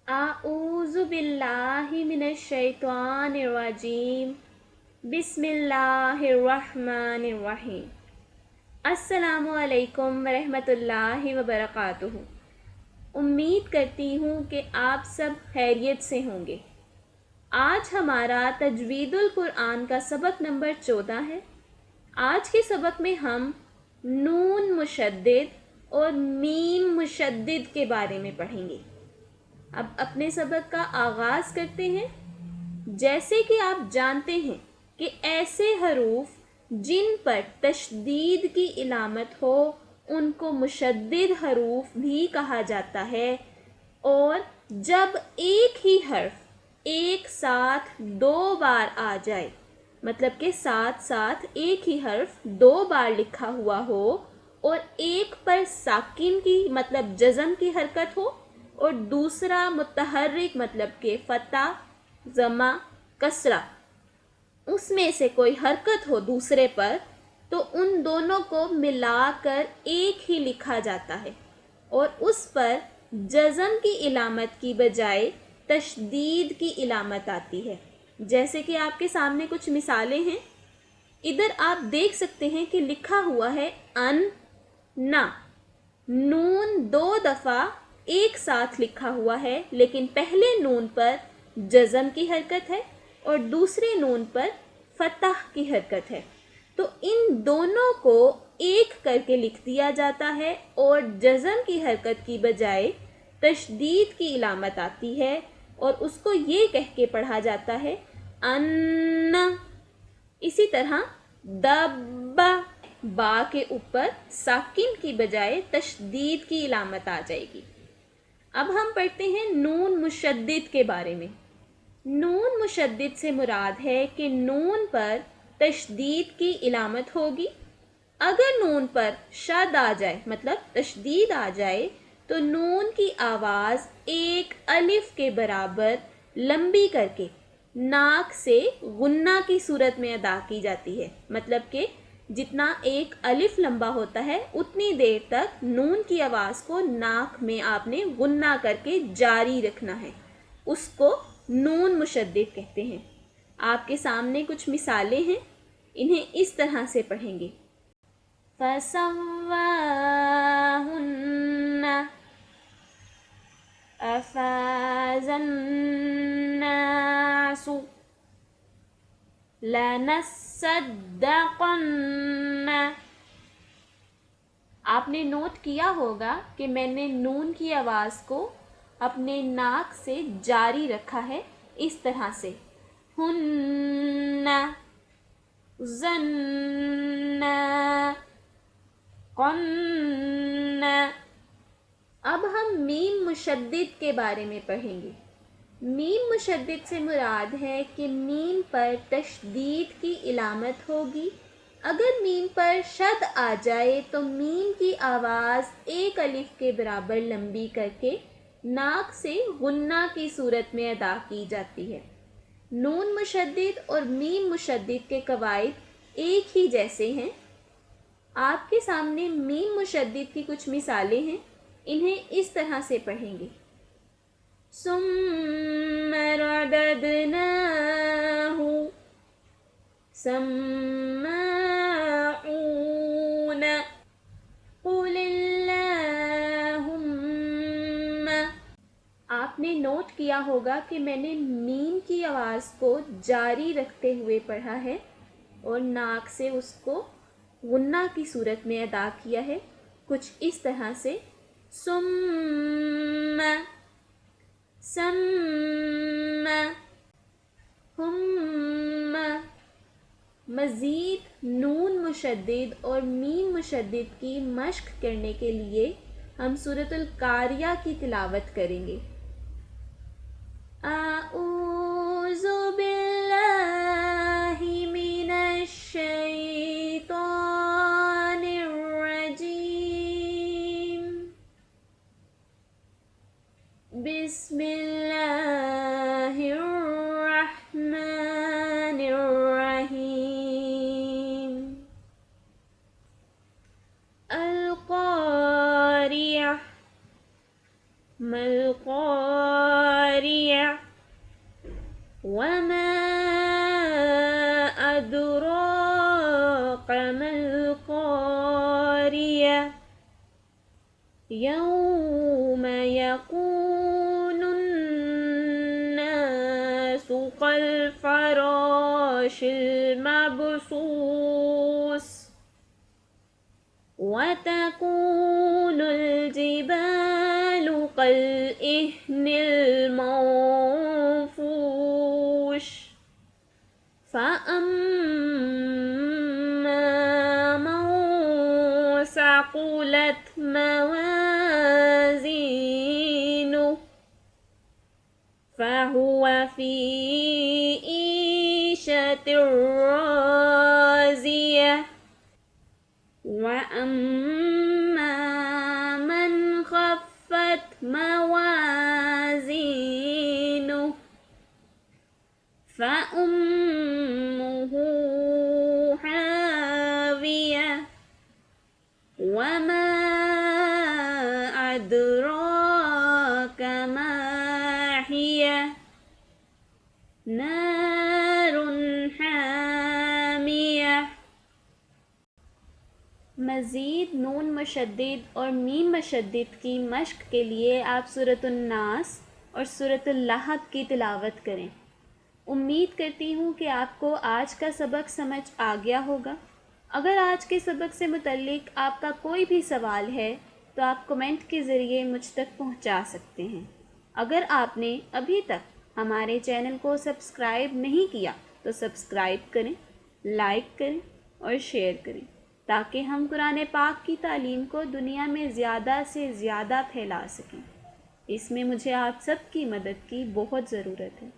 اعوذ باللہ من الشیطان الرجیم بسم اللہ الرحمن الرحیم۔ السلام علیکم ورحمۃ اللہ وبرکاتہ۔ امید کرتی ہوں کہ آپ سب خیریت سے ہوں گے۔ آج ہمارا تجوید القرآن کا سبق نمبر 14 ہے۔ آج کے سبق میں ہم نون مشدد اور میم مشدد کے بارے میں پڑھیں گے۔ اب اپنے سبق کا آغاز کرتے ہیں۔ جیسے کہ آپ جانتے ہیں کہ ایسے حروف جن پر تشدید کی علامت ہو ان کو مشدد حروف بھی کہا جاتا ہے، اور جب ایک ہی حرف ایک ساتھ 2 بار آ جائے، مطلب کہ ساتھ ساتھ ایک ہی حرف 2 بار لکھا ہوا ہو اور ایک پر ساکن کی مطلب جزم کی حرکت ہو اور دوسرا متحرک مطلب کہ فتح، ضمہ، کسرہ، اس میں سے کوئی حرکت ہو دوسرے پر، تو ان دونوں کو ملا کر ایک ہی لکھا جاتا ہے اور اس پر جزم کی علامت کی بجائے تشدید کی علامت آتی ہے۔ جیسے کہ آپ کے سامنے کچھ مثالیں ہیں۔ ادھر آپ دیکھ سکتے ہیں کہ لکھا ہوا ہے ان نا۔ نون 2 دفعہ ایک ساتھ لکھا ہوا ہے، لیکن پہلے نون پر جزم کی حرکت ہے اور دوسرے نون پر فتح کی حرکت ہے، تو ان دونوں کو ایک کر کے لکھ دیا جاتا ہے اور جزم کی حرکت کی بجائے تشدید کی علامت آتی ہے اور اس کو یہ کہہ کے پڑھا جاتا ہے ان۔ اسی طرح دبا، با کے اوپر ساکن کی بجائے تشدید کی علامت آ جائے گی۔ اب ہم پڑھتے ہیں نون مشدد کے بارے میں۔ نون مشدد سے مراد ہے کہ نون پر تشدید کی علامت ہوگی۔ اگر نون پر شد آ جائے مطلب تشدید آ جائے تو نون کی آواز ایک الف کے برابر لمبی کر کے ناک سے غنہ کی صورت میں ادا کی جاتی ہے، مطلب کہ جتنا ایک الف لمبا ہوتا ہے اتنی دیر تک نون کی آواز کو ناک میں آپ نے غنہ کر کے جاری رکھنا ہے، اس کو نون مشدد کہتے ہیں۔ آپ کے سامنے کچھ مثالیں ہیں، انہیں اس طرح سے پڑھیں گے۔ فَسَوَّاهُنَّ أَفَازَ النَّاسُ لَنَصَّدَّقَنَّ۔ آپ نے نوٹ کیا ہوگا کہ میں نے نون کی آواز کو اپنے ناک سے جاری رکھا ہے اس طرح سے، ہن، زن، قن۔ اب ہم میم مشدد کے بارے میں پڑھیں گے۔ میم مشدد سے مراد ہے کہ میم پر تشدید کی علامت ہوگی۔ اگر میم پر شد آ جائے تو میم کی آواز ایک الف کے برابر لمبی کر کے ناک سے غنہ کی صورت میں ادا کی جاتی ہے۔ نون مشدد اور میم مشدد کے قواعد ایک ہی جیسے ہیں۔ آپ کے سامنے میم مشدد کی کچھ مثالیں ہیں، انہیں اس طرح سے پڑھیں گے۔ ثم رددناہ سماعون قل اللہم۔ آپ نے نوٹ کیا ہوگا کہ میں نے میم کی آواز کو جاری رکھتے ہوئے پڑھا ہے اور ناک سے اس کو غنہ کی صورت میں ادا کیا ہے، کچھ اس طرح سے، ثم، سم، ہم۔ مزید نون مشدد اور میم مشدد کی مشق کرنے کے لیے ہم سورۃ القاریہ کی تلاوت کریں گے۔ اعوذ باللہ من الشیطان الرجیم، بسم اللہ الرحمن الرحیم۔ القاریہ، ما القاریہ، یوم یکون الناس کالفراش المبثوث وتكون الجبال كالعهن المنفوش فأما من ثقلت موازينه فهو في عيشة راضية وأما من خفت موازينه فأمه هاوية وما أدراك ما هي نار حامية۔ مزید نون مشدد اور میم مشدد کی مشق کے لیے آپ سورۃ الناس اور سورۃ اللحد کی تلاوت کریں۔ امید کرتی ہوں کہ آپ کو آج کا سبق سمجھ آ گیا ہوگا۔ اگر آج کے سبق سے متعلق آپ کا کوئی بھی سوال ہے تو آپ کمنٹ کے ذریعے مجھ تک پہنچا سکتے ہیں۔ اگر آپ نے ابھی تک ہمارے چینل کو سبسکرائب نہیں کیا تو سبسکرائب کریں، لائک کریں اور شیئر کریں تاکہ ہم قرآن پاک کی تعلیم کو دنیا میں زیادہ سے زیادہ پھیلا سکیں۔ اس میں مجھے آپ سب کی مدد کی بہت ضرورت ہے۔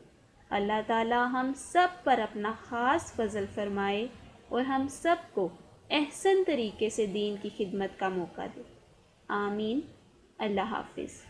اللہ تعالی ہم سب پر اپنا خاص فضل فرمائے اور ہم سب کو احسن طریقے سے دین کی خدمت کا موقع دے۔ آمین۔ اللہ حافظ۔